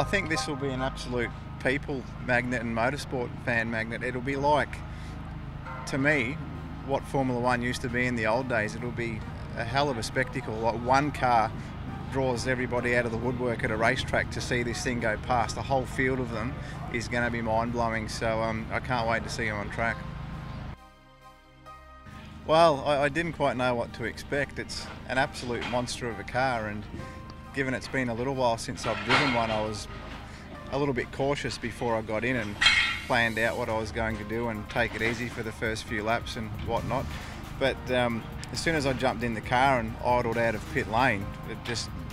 I think this will be an absolute people magnet and motorsport fan magnet. It'll be like, to me, what Formula One used to be in the old days. It'll be a hell of a spectacle. Like, one car draws everybody out of the woodwork at a racetrack to see this thing go past. A whole field of them is going to be mind-blowing, so I can't wait to see them on track. Well, I didn't quite know what to expect. It's an absolute monster of a car, and given it's been a little while since I've driven one, I was a little bit cautious before I got in and planned out what I was going to do and take it easy for the first few laps and whatnot. But as soon as I jumped in the car and idled out of pit lane,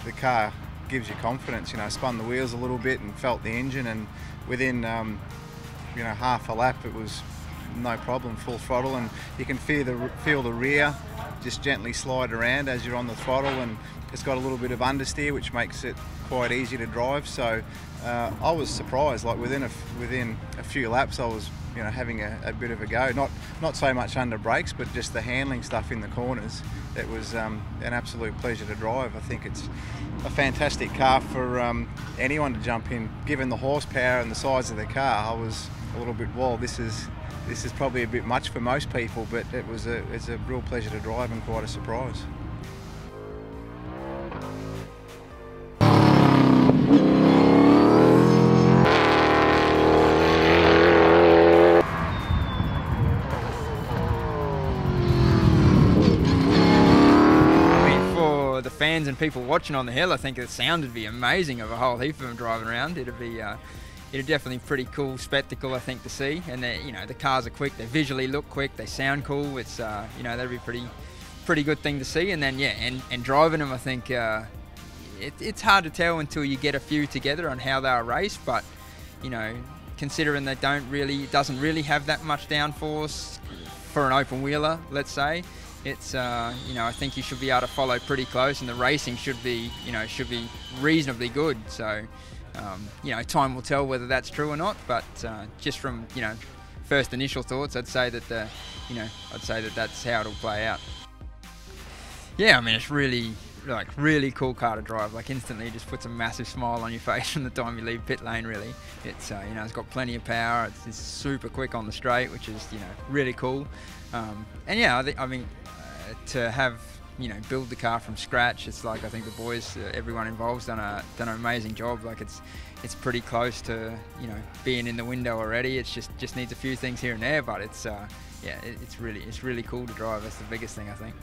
the car gives you confidence. You know, I spun the wheels a little bit and felt the engine, and within half a lap it was no problem, full throttle, and you can feel the rear just gently slide around as you're on the throttle, and it's got a little bit of understeer which makes it quite easy to drive. So I was surprised. Like within a few laps I was having a bit of a go, not so much under brakes, but just the handling stuff in the corners. It was an absolute pleasure to drive. I think it's a fantastic car for anyone to jump in. Given the horsepower and the size of the car, I was a little bit, well, this is probably a bit much for most people, but it's a real pleasure to drive and quite a surprise. The fans and people watching on the hill, I think the sound would be amazing of a whole heap of them driving around. It'd definitely a pretty cool spectacle, I think, to see. And the cars are quick, they visually look quick, they sound cool. It's that'd be pretty good thing to see. And then and driving them, I think it's hard to tell until you get a few together on how they'll race. But considering they it doesn't really have that much downforce for an open wheeler, let's say. It's I think you should be able to follow pretty close, and the racing should be reasonably good. So time will tell whether that's true or not. But just from first initial thoughts, I'd say that that's how it'll play out. Yeah, I mean, it's really cool car to drive. Like, instantly just puts a massive smile on your face from the time you leave pit lane. Really, it's it's got plenty of power. It's super quick on the straight, which is really cool. I mean, to have build the car from scratch, it's like, I think the boys, everyone involved's done an amazing job. Like, it's pretty close to being in the window already. It's just needs a few things here and there, but it's really cool to drive. That's the biggest thing, I think.